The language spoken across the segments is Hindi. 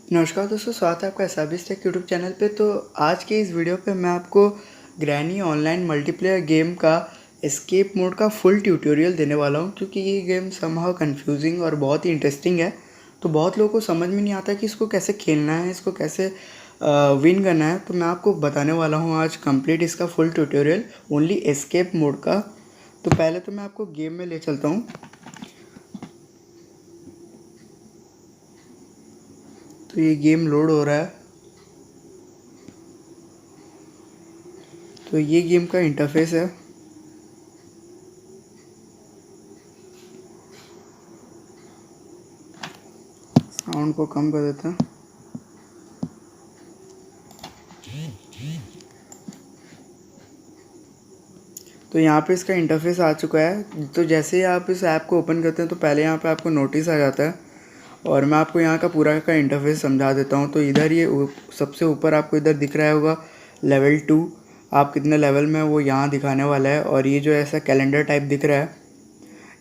नमस्कार दोस्तों, स्वागत है आपका एस टेक यूट्यूब चैनल पे। तो आज के इस वीडियो पे मैं आपको ग्रैनी ऑनलाइन मल्टीप्लेयर गेम का एस्केप मोड का फुल ट्यूटोरियल देने वाला हूँ, क्योंकि ये गेम समहाउ कंफ्यूजिंग और बहुत ही इंटरेस्टिंग है। तो बहुत लोगों को समझ में नहीं आता कि इसको कैसे खेलना है, इसको कैसे विन करना है। तो मैं आपको बताने वाला हूँ आज कंप्लीट इसका full tutorial only escape mode का। तो पहले तो मैं आपको गेम में ले चलता हूँ। तो ये गेम लोड हो रहा है। तो ये गेम का इंटरफेस है। साउंड को कम कर देते हैं। तो यहाँ पे इसका इंटरफेस आ चुका है। तो जैसे ही आप इस ऐप को ओपन करते हैं तो पहले यहाँ पे आपको नोटिस आ जाता है, और मैं आपको यहाँ का पूरा का इंटरफेस समझा देता हूँ। तो इधर ये सबसे ऊपर आपको इधर दिख रहा होगा लेवल 2, आप कितने लेवल में वो यहाँ दिखाने वाला है। और ये जो ऐसा कैलेंडर टाइप दिख रहा है,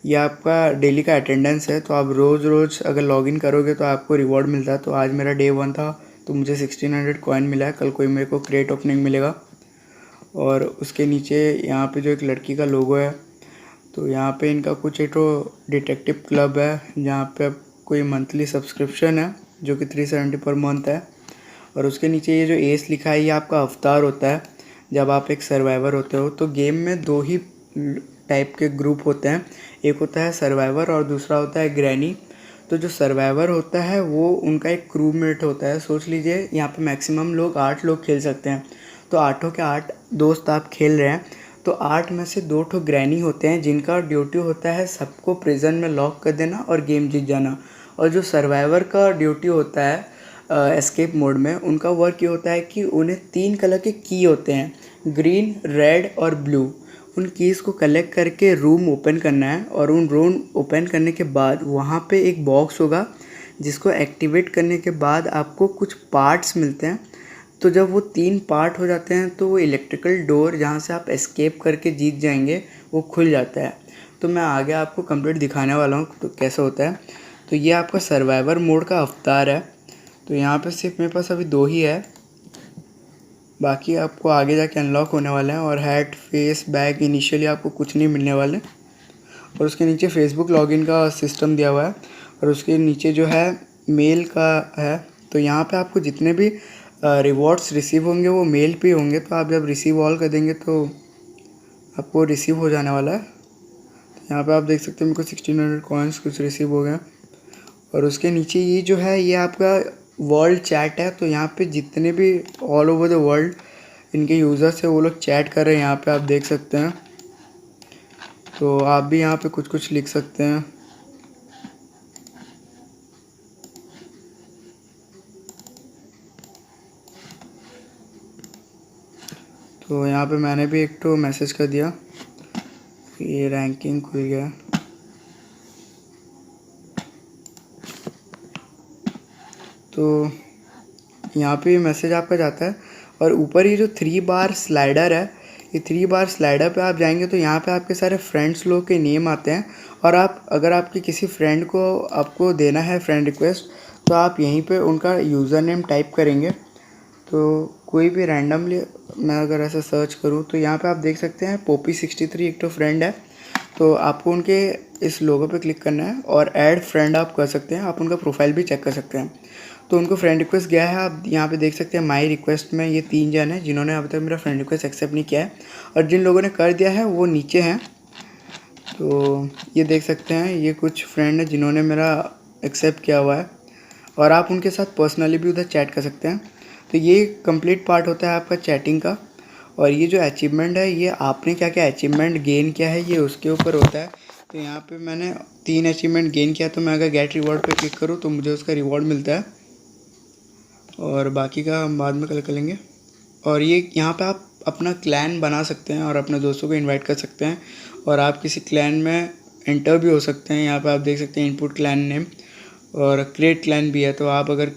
ये आपका डेली का अटेंडेंस है। तो आप रोज़ रोज़ अगर लॉगिन करोगे तो आपको रिवॉर्ड मिलता है। तो आज मेरा डे 1 था, तो मुझे 1600 कॉइन मिला है। कल कोई मेरे को क्रेट ओपनिंग मिलेगा। और उसके नीचे यहाँ पे जो एक लड़की का लोगो है, तो यहाँ पे इनका कुछ एक तो डिटेक्टिव क्लब है, जहाँ पे कोई मंथली सब्सक्रिप्शन है जो कि 370 पर मंथ है। और उसके नीचे ये जो एस लिखा है, ये आपका अवतार होता है जब आप एक सर्वाइवर होते हो। तो गेम में दो ही टाइप के ग्रुप होते हैं, एक होता है सर्वाइवर और दूसरा होता है ग्रैनी। तो जो सर्वाइवर होता है वो उनका एक क्रू मेट होता है। सोच लीजिए यहाँ पे मैक्सिमम लोग 8 लोग खेल सकते हैं। तो 8 के 8 दोस्त आप खेल रहे हैं। तो 8 में से 2 ठो ग्रैनी होते हैं, जिनका ड्यूटी होता है सबको प्रिजन में लॉक कर देना और गेम जीत जाना। और जो सर्वाइवर का ड्यूटी होता है एस्केप मोड में, उनका वर्क ये होता है कि उन्हें 3 कलर के की होते हैं, ग्रीन, रेड और ब्लू। उन कीज़ को कलेक्ट करके रूम ओपन करना है। और उन रूम ओपन करने के बाद वहाँ पे एक बॉक्स होगा, जिसको एक्टिवेट करने के बाद आपको कुछ पार्ट्स मिलते हैं। तो जब वो 3 पार्ट हो जाते हैं तो वो इलेक्ट्रिकल डोर जहाँ से आप एस्केप करके जीत जाएंगे, वो खुल जाता है। तो मैं आगे आपको कंप्लीट दिखाने वाला हूँ तो कैसे होता है। तो ये आपका सर्वाइवर मोड का अवतार है। तो यहाँ पे सिर्फ मेरे पास अभी 2 ही है, बाकी आपको आगे जाके अनलॉक होने वाले हैं। और हैट, फेस, बैग इनिशियली आपको कुछ नहीं मिलने वाले। और उसके नीचे फेसबुक लॉगिन का सिस्टम दिया हुआ है, और उसके नीचे जो है मेल का है। तो यहाँ पे आपको जितने भी रिवॉर्ड्स रिसीव होंगे वो मेल पे होंगे। तो आप जब रिसीव ऑल कर देंगे तो आपको रिसीव हो जाने वाला है। तो यहाँ पे आप देख सकते हैं मेरे को 1600 कॉइन्स कुछ रिसीव हो गए। और उसके नीचे ये जो है, ये आपका वर्ल्ड चैट है। तो यहाँ पे जितने भी ऑल ओवर द वर्ल्ड इनके यूज़र्स है वो लोग चैट कर रहे हैं, यहाँ पे आप देख सकते हैं। तो आप भी यहाँ पे कुछ कुछ लिख सकते हैं। तो यहाँ पे मैंने भी एक तो मैसेज कर दिया, ये रैंकिंग खुल गया। तो यहाँ पे मैसेज आपका जाता है। और ऊपर ये जो 3 बार स्लाइडर है, ये 3 बार स्लाइडर पे आप जाएंगे तो यहाँ पे आपके सारे फ्रेंड्स लोग के नेम आते हैं। और आप अगर आपके किसी फ्रेंड को आपको देना है फ्रेंड रिक्वेस्ट, तो आप यहीं पे उनका यूज़र नेम टाइप करेंगे। तो कोई भी रैंडमली मैं अगर ऐसा सर्च करूँ तो यहाँ पे आप देख सकते हैं पोपी63 एक तो फ्रेंड है। तो आपको उनके इस लोगो पे क्लिक करना है और ऐड फ्रेंड आप कर सकते हैं। आप उनका प्रोफाइल भी चेक कर सकते हैं। तो उनको फ्रेंड रिक्वेस्ट गया है, आप यहाँ पे देख सकते हैं माई रिक्वेस्ट में ये 3 जन हैं जिन्होंने अभी तक मेरा फ्रेंड रिक्वेस्ट एक्सेप्ट नहीं किया है। और जिन लोगों ने कर दिया है वो नीचे हैं। तो ये देख सकते हैं ये कुछ फ्रेंड हैं जिन्होंने मेरा एक्सेप्ट किया हुआ है, और आप उनके साथ पर्सनली भी उधर चैट कर सकते हैं। तो ये कंप्लीट पार्ट होता है आपका चैटिंग का। और ये जो अचीवमेंट है, ये आपने क्या क्या अचीवमेंट गेन किया है ये उसके ऊपर होता है। तो यहाँ पे मैंने 3 अचीवमेंट गेन किया, तो मैं अगर गेट रिवॉर्ड पे क्लिक करूँ तो मुझे उसका रिवॉर्ड मिलता है, और बाकी का हम बाद में कर लेंगे। और ये यहाँ पे आप अपना क्लैन बना सकते हैं और अपने दोस्तों को इनवाइट कर सकते हैं, और आप किसी क्लैन में एंटर भी हो सकते हैं। यहाँ पे आप देख सकते हैं इनपुट क्लैन नेम, और क्रिएट क्लैन भी है। तो आप अगर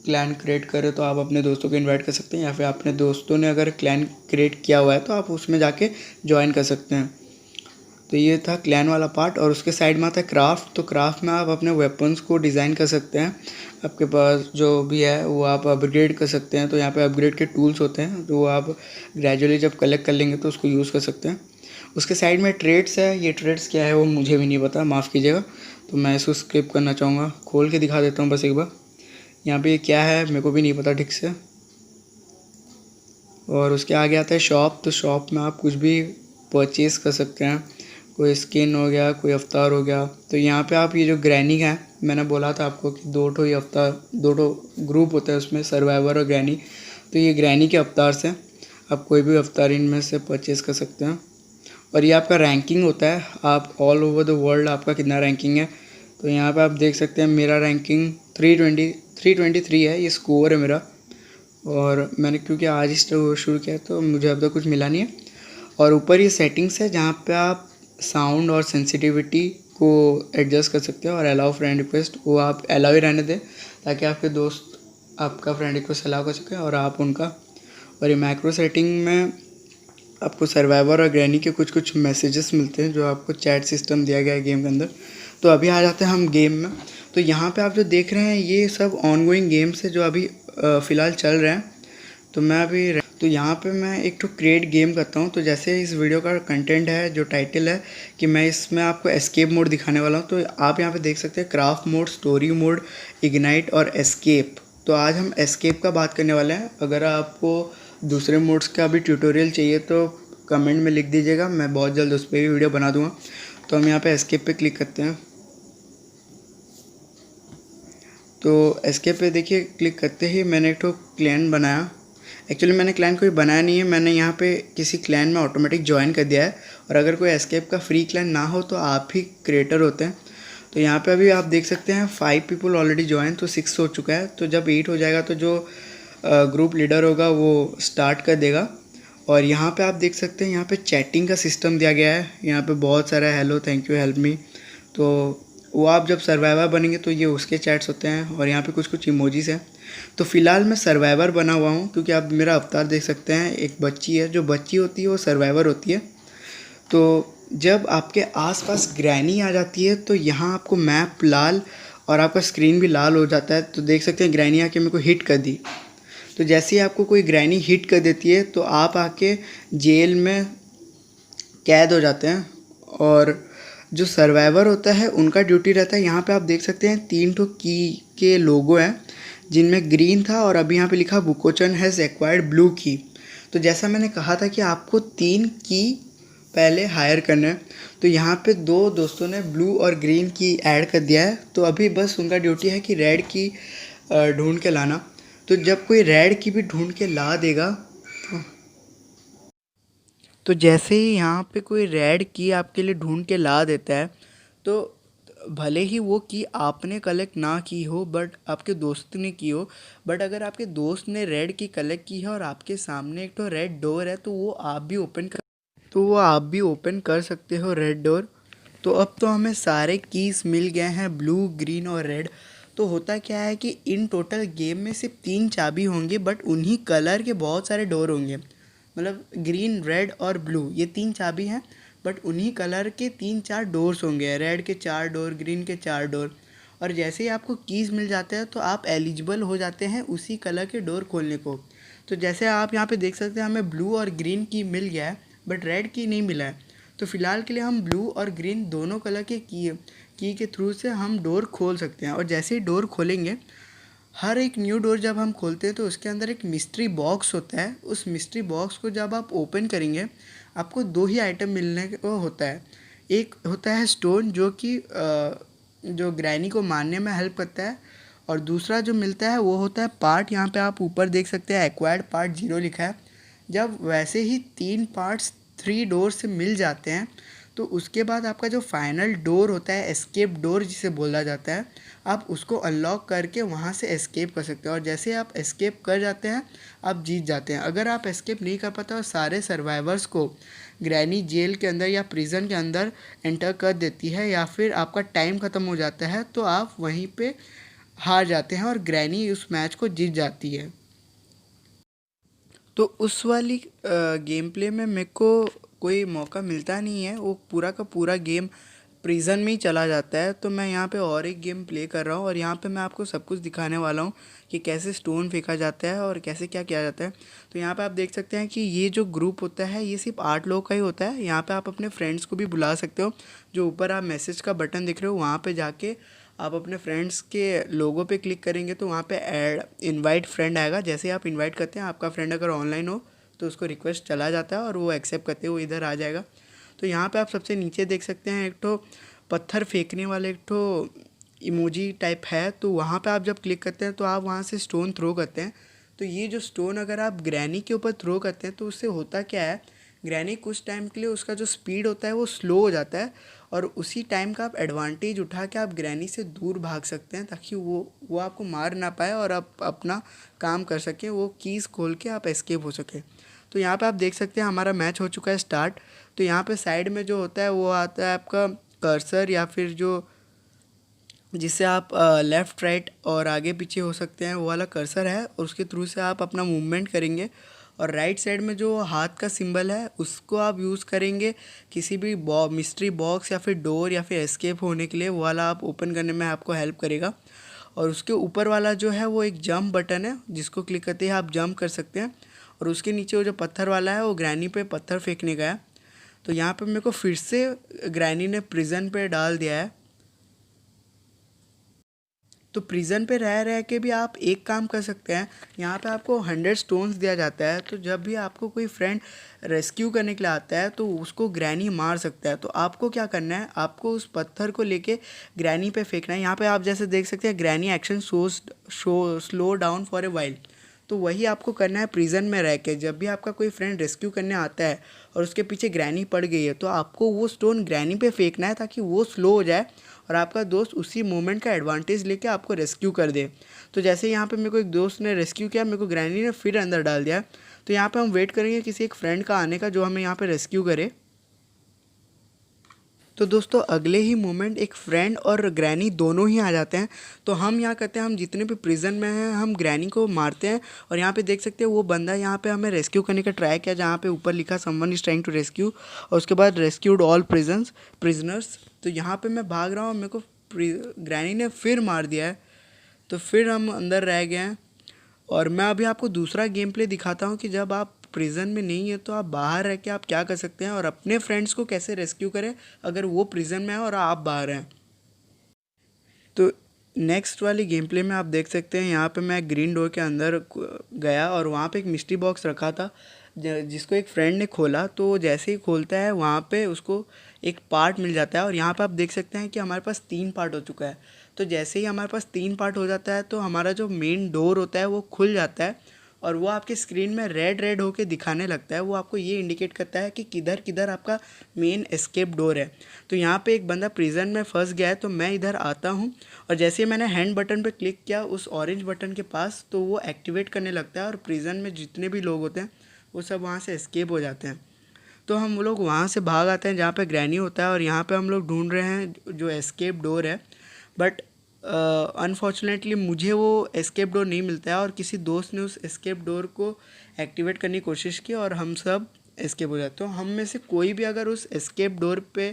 क्लैन क्रिएट करें तो आप अपने दोस्तों को इनवाइट कर सकते हैं, या फिर अपने दोस्तों ने अगर क्लैन क्रिएट किया हुआ है तो आप उसमें जाके ज्वाइन कर सकते हैं। तो ये था क्लैन वाला पार्ट। और उसके साइड में आता है क्राफ्ट। तो क्राफ्ट में आप अपने वेपन्स को डिज़ाइन कर सकते हैं, आपके पास जो भी है वो आप अपग्रेड कर सकते हैं। तो यहाँ पे अपग्रेड के टूल्स होते हैं, तो वो आप ग्रेजुअली जब कलेक्ट कर लेंगे तो उसको यूज़ कर सकते हैं। उसके साइड में ट्रेड्स है, ये ट्रेड्स क्या है वो मुझे भी नहीं पता, माफ़ कीजिएगा। तो मैं इसको स्किप करना चाहूँगा, खोल के दिखा देता हूँ बस एक बार। यहाँ पे ये क्या है मेरे को भी नहीं पता ठीक से। और उसके आगे आता है शॉप। तो शॉप में आप कुछ भी परचेज़ कर सकते हैं, कोई स्किन हो गया, कोई अवतार हो गया। तो यहाँ पे आप ये जो ग्रैनी है, मैंने बोला था आपको कि दो ठो ये अवतार, दो ठो ग्रुप होता है उसमें, सर्वाइवर और ग्रैनी। तो ये ग्रैनी के अवतार से आप कोई भी अवतार इनमें से परचेज़ कर सकते हैं। और ये आपका रैंकिंग होता है, आप ऑल ओवर द वर्ल्ड आपका कितना रैंकिंग है। तो यहाँ पे आप देख सकते हैं मेरा रैंकिंग 323 है, ये स्कोर है मेरा। और मैंने क्योंकि आज ही शुरू किया तो मुझे अब तक कुछ मिला नहीं है। और ऊपर ये सेटिंग्स है जहाँ पे आप साउंड और सेंसिटिविटी को एडजस्ट कर सकते हो। और अलाउ फ्रेंड रिक्वेस्ट, वो आप अलाउ ही रहने दें ताकि आपके दोस्त आपका फ्रेंड रिक्वेस्ट अलाउ कर सकें और आप उनका। और ये मैक्रो सेटिंग में आपको सर्वाइवर और ग्रैनी के कुछ कुछ मैसेजेस मिलते हैं जो आपको चैट सिस्टम दिया गया है गेम के अंदर। तो अभी आ जाते हैं हम गेम में। तो यहाँ पे आप जो देख रहे हैं ये सब ऑनगोइंग गेम्स है जो अभी फ़िलहाल चल रहे हैं। तो मैं अभी तो यहाँ पे मैं एक तो क्रिएट गेम करता हूँ। तो जैसे इस वीडियो का कंटेंट है, जो टाइटल है कि मैं इसमें आपको एस्केप मोड दिखाने वाला हूँ। तो आप यहाँ पे देख सकते हैं craft mode, story mode, ignite और एस्केप। तो आज हम एस्केप का बात करने वाले हैं। अगर आपको दूसरे मोड्स का भी ट्यूटोरियल चाहिए तो कमेंट में लिख दीजिएगा, मैं बहुत जल्द उस पर भी वीडियो बना दूँगा। तो हम यहाँ पे एस्केप पे क्लिक करते हैं। तो एस्केप पे देखिए क्लिक करते ही मैंने एक तो क्लैन बनाया। एक्चुअली मैंने क्लैन कोई बनाया नहीं है, मैंने यहाँ पे किसी क्लैन में ऑटोमेटिक ज्वाइन कर दिया है। और अगर कोई एस्केप का फ्री क्लैन ना हो तो आप ही क्रिएटर होते हैं। तो यहाँ पे अभी आप देख सकते हैं 5 पीपल ऑलरेडी ज्वाइन, तो 6 हो चुका है। तो जब 8 हो जाएगा तो जो ग्रुप लीडर होगा वो स्टार्ट कर देगा। और यहाँ पे आप देख सकते हैं यहाँ पे चैटिंग का सिस्टम दिया गया है। यहाँ पे बहुत सारा hello, thank you, help me. तो वो आप जब सर्वाइवर बनेंगे तो ये उसके चैट्स होते हैं। और यहाँ पे कुछ कुछ इमोजीज हैं। तो फ़िलहाल मैं सर्वाइवर बना हुआ हूँ क्योंकि आप मेरा अवतार देख सकते हैं, एक बच्ची है, जो बच्ची होती है वो सर्वाइवर होती है। तो जब आपके आसपास ग्रैनी आ जाती है तो यहाँ आपको मैप लाल और आपका स्क्रीन भी लाल हो जाता है। तो देख सकते हैं ग्रैनी आके मेरे को हिट कर दी। तो जैसे ही आपको कोई ग्रैनी हिट कर देती है तो आप आके जेल में कैद हो जाते हैं। और जो सर्वाइवर होता है उनका ड्यूटी रहता है, यहाँ पे आप देख सकते हैं 3 ठो की के लोगो हैं जिनमें ग्रीन था और अभी यहाँ पे लिखा बुकोचन हैज़ एक्वायर्ड ब्लू की। तो जैसा मैंने कहा था कि आपको 3 की पहले हायर करना है। तो यहाँ पे 2 दोस्तों ने ब्लू और ग्रीन की ऐड कर दिया है। तो अभी बस उनका ड्यूटी है कि रेड की ढूंढ के लाना। तो जब कोई रेड की भी ढूंढ के ला देगा तो जैसे ही यहाँ पे कोई रेड की आपके लिए ढूंढ के ला देता है तो भले ही वो की आपने कलेक्ट ना की हो बट आपके दोस्त ने की हो, बट अगर आपके दोस्त ने रेड की कलेक्ट की है और आपके सामने एक तो रेड डोर है तो वो आप भी ओपन कर सकते हो रेड डोर। तो अब तो हमें सारे कीज़ मिल गए हैं, ब्लू, ग्रीन और रेड। तो होता क्या है कि इन टोटल गेम में सिर्फ 3 चाबी होंगे बट उन्हीं कलर के बहुत सारे डोर होंगे। मतलब ग्रीन, रेड और ब्लू ये 3 चाबी हैं बट उन्हीं कलर के 3-4 डोर्स होंगे, रेड के 4 डोर, ग्रीन के 4 डोर। और जैसे ही आपको कीज़ मिल जाते हैं तो आप एलिजिबल हो जाते हैं उसी कलर के डोर खोलने को। तो जैसे आप यहाँ पे देख सकते हैं हमें ब्लू और ग्रीन की मिल गया है बट रेड की नहीं मिला है। तो फ़िलहाल के लिए हम ब्लू और ग्रीन दोनों कलर के की के थ्रू से हम डोर खोल सकते हैं। और जैसे ही डोर खोलेंगे, हर एक न्यू डोर जब हम खोलते हैं तो उसके अंदर एक मिस्ट्री बॉक्स होता है। उस मिस्ट्री बॉक्स को जब आप ओपन करेंगे आपको 2 ही आइटम मिलने को होता है। एक होता है स्टोन जो कि जो ग्रैनी को मारने में हेल्प करता है, और दूसरा जो मिलता है वो होता है पार्ट। यहाँ पे आप ऊपर देख सकते हैं एक्वायर्ड पार्ट 0 लिखा है। जब वैसे ही 3 पार्ट्स 3 डोर से मिल जाते हैं तो उसके बाद आपका जो फाइनल डोर होता है, एस्केप डोर जिसे बोला जाता है, आप उसको अनलॉक करके वहाँ से एस्केप कर सकते हैं। और जैसे आप एस्केप कर जाते हैं आप जीत जाते हैं। अगर आप एस्केप नहीं कर पाते और सारे सर्वाइवर्स को ग्रैनी जेल के अंदर या प्रिजन के अंदर एंटर कर देती है या फिर आपका टाइम ख़त्म हो जाता है तो आप वहीं पे हार जाते हैं और ग्रैनी उस मैच को जीत जाती है। तो उस वाली गेम प्ले में मेरे को कोई मौका मिलता नहीं है, वो पूरा का पूरा गेम प्रिजन में ही चला जाता है। तो मैं यहाँ पे और एक गेम प्ले कर रहा हूँ और यहाँ पे मैं आपको सब कुछ दिखाने वाला हूँ कि कैसे स्टोन फेंका जाता है और कैसे क्या किया जाता है। तो यहाँ पे आप देख सकते हैं कि ये जो ग्रुप होता है ये सिर्फ 8 लोग का ही होता है। यहाँ पे आप अपने फ्रेंड्स को भी बुला सकते हो। जो ऊपर आप मैसेज का बटन दिख रहे हो वहाँ पे जाके आप अपने फ्रेंड्स के लोगो पे क्लिक करेंगे तो वहाँ पे ऐड इनवाइट फ्रेंड आएगा। जैसे ही आप इनवाइट करते हैं, आपका फ्रेंड अगर ऑनलाइन हो तो उसको रिक्वेस्ट चला जाता है और वो एक्सेप्ट करते हुए इधर आ जाएगा। तो यहाँ पे आप सबसे नीचे देख सकते हैं एक तो पत्थर फेंकने वाले एक तो इमोजी टाइप है। तो वहाँ पे आप जब क्लिक करते हैं तो आप वहाँ से स्टोन थ्रो करते हैं। तो ये जो स्टोन अगर आप ग्रैनी के ऊपर थ्रो करते हैं तो उससे होता क्या है, ग्रैनी कुछ टाइम के लिए उसका जो स्पीड होता है वो स्लो हो जाता है और उसी टाइम का आप एडवांटेज उठा के आप ग्रैनी से दूर भाग सकते हैं ताकि वो आपको मार ना पाए और आप अपना काम कर सकें, वो कीज़ खोल के आप एस्केप हो सके। तो यहाँ पे आप देख सकते हैं हमारा मैच हो चुका है स्टार्ट। तो यहाँ पे साइड में जो होता है वो आता है आपका कर्सर या फिर जो जिससे आप लेफ़्ट राइट और आगे पीछे हो सकते हैं, वो वाला कर्सर है और उसके थ्रू से आप अपना मूवमेंट करेंगे। और राइट साइड में जो हाथ का सिंबल है उसको आप यूज़ करेंगे किसी भी मिस्ट्री बॉक्स या फिर डोर या फिर एस्केप होने के लिए, वो वाला आप ओपन करने में आपको हेल्प करेगा। और उसके ऊपर वाला जो है वो एक जंप बटन है जिसको क्लिक करते ही आप जंप कर सकते हैं। और उसके नीचे वो जो पत्थर वाला है वो ग्रैनी पे पत्थर फेंकने का है। तो यहाँ पे मेरे को फिर से ग्रैनी ने प्रिजन पे डाल दिया है। तो प्रिजन पे रह रह के भी आप एक काम कर सकते हैं, यहाँ पे आपको 100 स्टोन्स दिया जाता है। तो जब भी आपको कोई फ्रेंड रेस्क्यू करने के लिए आता है तो उसको ग्रैनी मार सकता है। तो आपको क्या करना है, आपको उस पत्थर को लेके ग्रैनी पे फेंकना है। यहाँ पे आप जैसे देख सकते हैं granny action slow down for a wild. तो वही आपको करना है प्रिजन में रह के। जब भी आपका कोई फ्रेंड रेस्क्यू करने आता है और उसके पीछे ग्रैनी पड़ गई है तो आपको वो स्टोन ग्रैनी पे फेंकना है ताकि वो स्लो हो जाए और आपका दोस्त उसी मोमेंट का एडवांटेज लेके आपको रेस्क्यू कर दे। तो जैसे यहाँ पे मेरे को एक दोस्त ने रेस्क्यू किया, मेरे को ग्रैनी ने फिर अंदर डाल दिया। तो यहाँ पे हम वेट करेंगे किसी एक फ्रेंड का आने का जो हमें यहाँ पे रेस्क्यू करे। तो दोस्तों अगले ही मोमेंट एक फ्रेंड और ग्रैनी दोनों ही आ जाते हैं। तो हम यहाँ करते हैं, हम जितने भी प्रिजन में हैं हम ग्रैनी को मारते हैं। और यहाँ पे देख सकते हैं वो बंदा यहाँ पे हमें रेस्क्यू करने का ट्राई किया जहाँ पे ऊपर लिखा someone is trying to rescue और उसके बाद रेस्क्यूड ऑल प्रिजनर्स। तो यहाँ पे मैं भाग रहा हूँ, मेरे को ग्रैनी ने फिर मार दिया है। तो फिर हम अंदर रह गए हैं। और मैं अभी आपको दूसरा गेम प्ले दिखाता हूँ कि जब आप प्रिजन में नहीं है तो आप बाहर रह के आप क्या कर सकते हैं और अपने फ्रेंड्स को कैसे रेस्क्यू करें अगर वो प्रिजन में है और आप बाहर हैं। तो नेक्स्ट वाली गेम प्ले में आप देख सकते हैं यहाँ पे मैं ग्रीन डोर के अंदर गया और वहाँ पे एक मिस्ट्री बॉक्स रखा था जिसको एक फ्रेंड ने खोला। तो जैसे ही खोलता है वहाँ पे उसको एक पार्ट मिल जाता है और यहाँ पे आप देख सकते हैं कि हमारे पास 3 पार्ट हो चुका है। तो जैसे ही हमारे पास 3 पार्ट हो जाता है तो हमारा जो मेन डोर होता है वो खुल जाता है और वो आपके स्क्रीन में रेड रेड होके दिखाने लगता है। वो आपको ये इंडिकेट करता है कि किधर किधर आपका मेन एस्केप डोर है। तो यहाँ पे एक बंदा प्रिजन में फंस गया है तो मैं इधर आता हूँ और जैसे ही मैंने हैंड बटन पे क्लिक किया उस ऑरेंज बटन के पास तो वो एक्टिवेट करने लगता है और प्रिजन में जितने भी लोग होते हैं वो सब वहाँ से एस्केप हो जाते हैं। तो हम लोग वहाँ से भाग आते हैं जहाँ पे ग्रैनी होता है और यहाँ पे हम लोग ढूंढ रहे हैं जो एस्केप डोर है। बट अनफॉर्चुनेटली मुझे वो एस्केप डोर नहीं मिलता है और किसी दोस्त ने उस एस्केप डोर को एक्टिवेट करने की कोशिश की और हम सब एस्केप हो जाते। तो हम में से कोई भी अगर उस एस्केप डोर पे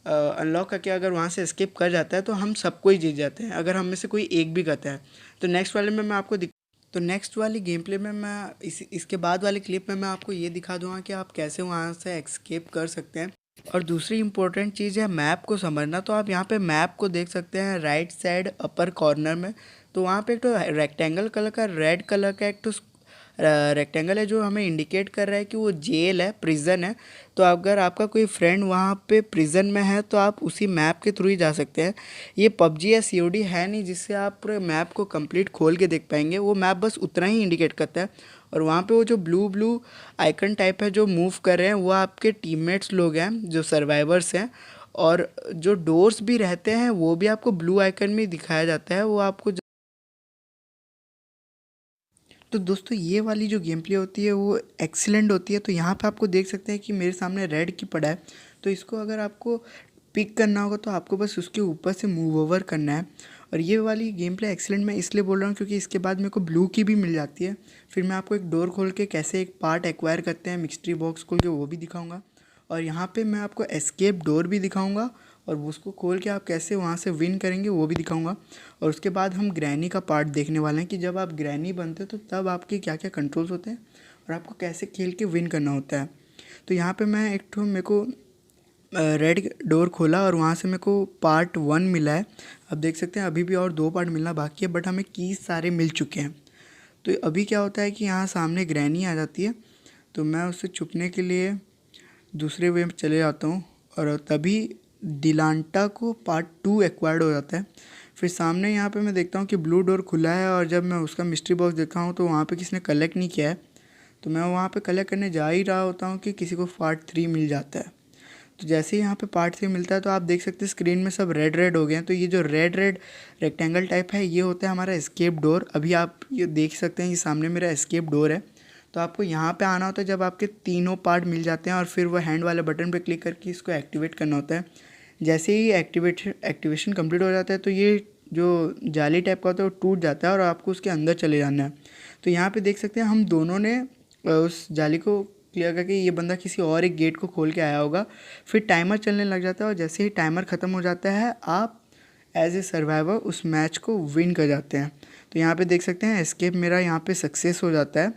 अनलॉक करके अगर वहाँ से एस्केप कर जाता है तो हम सबको ही जीत जाते हैं अगर हम में से कोई एक भी करता है। तो नेक्स्ट वाले में मैं आपको तो नेक्स्ट वाली गेम प्ले में मैं इसके बाद वाले क्लिप में मैं आपको ये दिखा दूँगा कि आप कैसे वहाँ से एस्केप कर सकते हैं। और दूसरी इंपॉर्टेंट चीज़ है मैप को समझना। तो आप यहाँ पे मैप को देख सकते हैं राइट साइड अपर कॉर्नर में। तो वहाँ पे एक तो रेक्टेंगल कलर का रेड कलर का एक तो रेक्टेंगल है जो हमें इंडिकेट कर रहा है कि वो जेल है, प्रिजन है। तो अगर आपका कोई फ्रेंड वहाँ पे प्रिजन में है तो आप उसी मैप के थ्रू ही जा सकते हैं। ये पबजी या सीओडी है नहीं जिससे आप पूरे मैप को कंप्लीट खोल के देख पाएंगे। वो मैप बस उतना ही इंडिकेट करता है। और वहाँ पे वो जो ब्लू आइकन टाइप है जो मूव कर रहे हैं वो आपके टीममेट्स लोग हैं जो सर्वाइवर्स हैं। और जो डोर्स भी रहते हैं वो भी आपको ब्लू आइकन में दिखाया जाता है। वो आपको तो दोस्तों ये वाली जो गेम प्ले होती है वो एक्सीलेंट होती है। तो यहाँ पे आपको देख सकते हैं कि मेरे सामने रेड की पड़ा है। तो इसको अगर आपको पिक करना होगा तो आपको बस उसके ऊपर से मूव ओवर करना है। और ये वाली गेम प्ले एक्सीलेंट मैं इसलिए बोल रहा हूँ क्योंकि इसके बाद मेरे को ब्लू की भी मिल जाती है। फिर मैं आपको एक डोर खोल के कैसे एक पार्ट एक्वायर करते हैं मिस्ट्री बॉक्स खोल के वो भी दिखाऊँगा। और यहाँ पे मैं आपको एस्केप डोर भी दिखाऊंगा और उसको खोल के आप कैसे वहाँ से विन करेंगे वो भी दिखाऊंगा। और उसके बाद हम ग्रैनी का पार्ट देखने वाले हैं कि जब आप ग्रैनी बनते हो तो तब आपके क्या क्या कंट्रोल्स होते हैं और आपको कैसे खेल के विन करना होता है। तो यहाँ पे मैं एक मेरे को रेड डोर खोला और वहाँ से मेरे को पार्ट 1 मिला है। अब देख सकते हैं अभी भी और 2 पार्ट मिलना बाकी है, बट हमें कीज सारे मिल चुके हैं। तो अभी क्या होता है कि यहाँ सामने ग्रैनी आ जाती है, तो मैं उससे छुपने के लिए दूसरे वे में चले जाता हूँ और तभी डिलांटा को पार्ट 2 एक्वायर्ड हो जाता है। फिर सामने यहाँ पे मैं देखता हूँ कि ब्लू डोर खुला है और जब मैं उसका मिस्ट्री बॉक्स देखा हूँ तो वहाँ पे किसी ने कलेक्ट नहीं किया है, तो मैं वहाँ पे कलेक्ट करने जा ही रहा होता हूँ कि किसी को पार्ट 3 मिल जाता है। तो जैसे ही यहाँ पे पार्ट 3 मिलता है तो आप देख सकते हैं स्क्रीन में सब रेड रेड हो गए हैं। तो ये जो रेड रेड रेक्टेंगल टाइप है ये होता है हमारा एस्केप डोर। अभी आप ये देख सकते हैं ये सामने मेरा एस्केप डोर है। तो आपको यहाँ पे आना होता है जब आपके तीनों पार्ट मिल जाते हैं और फिर वो हैंड वाले बटन पे क्लिक करके इसको एक्टिवेट करना होता है। जैसे ही एक्टिवेशन कंप्लीट हो जाता है तो ये जो जाली टाइप का होता है वो टूट जाता है और आपको उसके अंदर चले जाना है। तो यहाँ पे देख सकते हैं हम दोनों ने उस जाली को क्लियर करके ये बंदा किसी और एक गेट को खोल के आया होगा। फिर टाइमर चलने लग जाता है और जैसे ही टाइमर ख़त्म हो जाता है आप एज ए सर्वाइवर उस मैच को विन कर जाते हैं। तो यहाँ पे देख सकते हैं एस्केप मेरा यहाँ पे सक्सेस हो जाता है।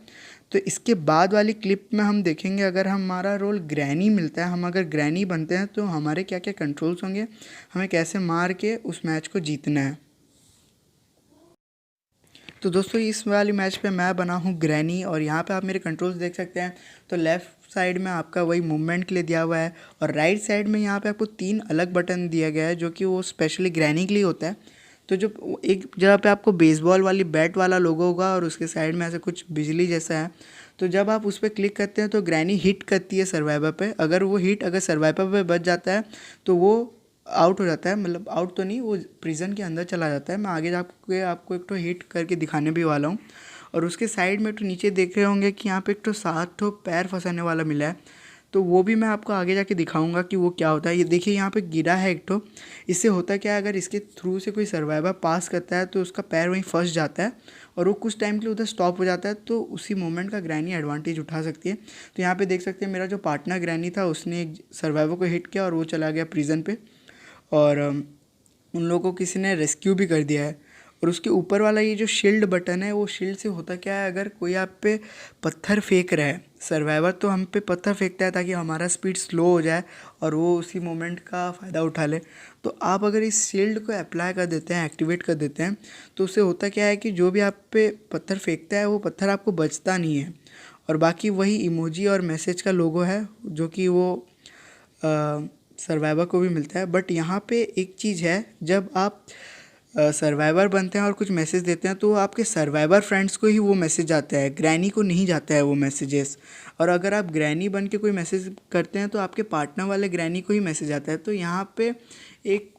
तो इसके बाद वाली क्लिप में हम देखेंगे अगर हमारा रोल ग्रैनी मिलता है, हम अगर ग्रैनी बनते हैं तो हमारे क्या क्या कंट्रोल्स होंगे, हमें कैसे मार के उस मैच को जीतना है। तो दोस्तों इस वाली मैच पे मैं बना हूँ ग्रैनी और यहाँ पे आप मेरे कंट्रोल्स देख सकते हैं। तो लेफ़्ट साइड में आपका वही मूवमेंट के लिए दिया हुआ है और राइट साइड में यहाँ पे आपको 3 अलग बटन दिया गया है जो कि वो स्पेशली ग्रैनी के लिए होता है। तो जो एक जगह पे आपको बेसबॉल वाली बैट वाला लोगो होगा और उसके साइड में ऐसे कुछ बिजली जैसा है। तो जब आप उस पर क्लिक करते हैं तो ग्रैनी हिट करती है सर्वाइवर पे। अगर वो हिट अगर सर्वाइवर पे बच जाता है तो वो आउट हो जाता है, मतलब आउट तो नहीं, वो प्रिजन के अंदर चला जाता है। मैं आगे जाके आपको एक तो हिट करके दिखाने भी वाला हूँ। और उसके साइड में तो नीचे देख रहे होंगे कि यहाँ पे एक तो 7 पैर फंसाने वाला मिला है, तो वो भी मैं आपको आगे जाके दिखाऊंगा कि वो क्या होता है। ये देखिए यहाँ पे गिरा है एक इससे होता क्या है, अगर इसके थ्रू से कोई सर्वाइवर पास करता है तो उसका पैर वहीं फंस जाता है और वो कुछ टाइम के लिए उधर स्टॉप हो जाता है। तो उसी मोमेंट का ग्रैनी एडवांटेज उठा सकती है। तो यहाँ पे देख सकते हैं मेरा जो पार्टनर ग्रैनी था उसने एक सर्वाइवर को हिट किया और वो चला गया प्रिजन पे और उन लोगों को किसी ने रेस्क्यू भी कर दिया है। और उसके ऊपर वाला ये जो शील्ड बटन है, वो शील्ड से होता क्या है, अगर कोई आप पे पत्थर फेंक रहा है, सर्वाइवर तो हम पे पत्थर फेंकता है ताकि हमारा स्पीड स्लो हो जाए और वो उसी मोमेंट का फ़ायदा उठा ले। तो आप अगर इस शील्ड को अप्लाई कर देते हैं, एक्टिवेट कर देते हैं, तो उससे होता क्या है कि जो भी आप पे पत्थर फेंकता है वो पत्थर आपको बचता नहीं है। और बाकी वही इमोजी और मैसेज का लोगो है जो कि वो सर्वाइवर को भी मिलता है। बट यहाँ पे एक चीज़ है, जब आप सर्वाइवर बनते हैं और कुछ मैसेज देते हैं तो आपके सर्वाइवर फ्रेंड्स को ही वो मैसेज जाता है, ग्रैनी को नहीं जाता है वो मैसेजेस। और अगर आप ग्रैनी बन के कोई मैसेज करते हैं तो आपके पार्टनर वाले ग्रैनी को ही मैसेज आता है। तो यहाँ पे एक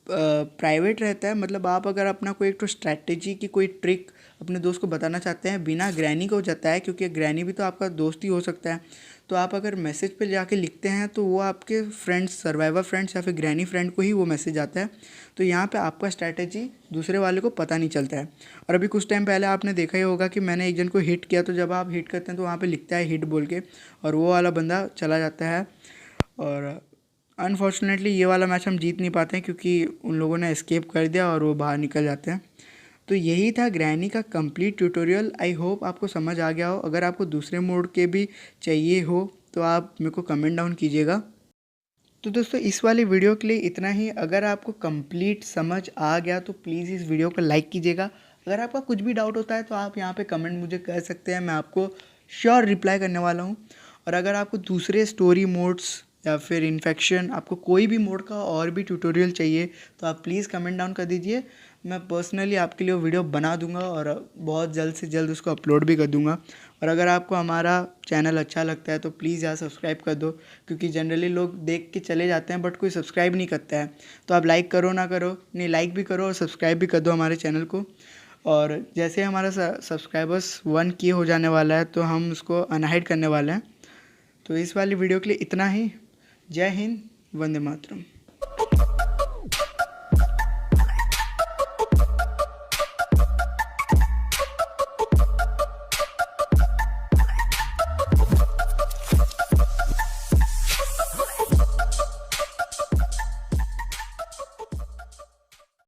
प्राइवेट रहता है, मतलब आप अगर अपना कोई एक तो स्ट्रैटेजी की कोई ट्रिक अपने दोस्त को बताना चाहते हैं बिना ग्रैनी को जताए, क्योंकि ग्रैनी भी तो आपका दोस्त ही हो सकता है, तो आप अगर मैसेज पे जाके लिखते हैं तो वो आपके फ्रेंड्स, सर्वाइवर फ्रेंड्स या फिर ग्रैनी फ्रेंड को ही वो मैसेज आता है। तो यहाँ पे आपका स्ट्रैटेजी दूसरे वाले को पता नहीं चलता है। और अभी कुछ टाइम पहले आपने देखा ही होगा कि मैंने एक जन को हिट किया, तो जब आप हिट करते हैं तो वहाँ पे लिखता है हिट बोल के और वो वाला बंदा चला जाता है। और अनफॉर्चुनेटली ये वाला मैच हम जीत नहीं पाते हैं क्योंकि उन लोगों ने एस्केप कर दिया और वो बाहर निकल जाते हैं। तो यही था ग्रैनी का कंप्लीट ट्यूटोरियल। आई होप आपको समझ आ गया हो। अगर आपको दूसरे मोड के भी चाहिए हो तो आप मेरे को कमेंट डाउन कीजिएगा। तो दोस्तों इस वाली वीडियो के लिए इतना ही। अगर आपको कंप्लीट समझ आ गया तो प्लीज़ इस वीडियो को लाइक कीजिएगा। अगर आपका कुछ भी डाउट होता है तो आप यहाँ पे कमेंट मुझे कर सकते हैं, मैं आपको श्योर रिप्लाई करने वाला हूँ। और अगर आपको दूसरे स्टोरी मोड्स या फिर इन्फेक्शन, आपको कोई भी मोड का और भी ट्यूटोरियल चाहिए तो आप प्लीज़ कमेंट डाउन कर दीजिए। मैं पर्सनली आपके लिए वो वीडियो बना दूंगा और बहुत जल्द से जल्द उसको अपलोड भी कर दूंगा। और अगर आपको हमारा चैनल अच्छा लगता है तो प्लीज़ यार सब्सक्राइब कर दो, क्योंकि जनरली लोग देख के चले जाते हैं बट कोई सब्सक्राइब नहीं करता है। तो आप लाइक करो ना करो, नहीं लाइक भी करो और सब्सक्राइब भी कर दो हमारे चैनल को। और जैसे हमारा सब्सक्राइबर्स 1K हो जाने वाला है तो हम उसको अनहाइड करने वाले हैं। तो इस वाली वीडियो के लिए इतना ही। जय हिंद, वंदे मातरम।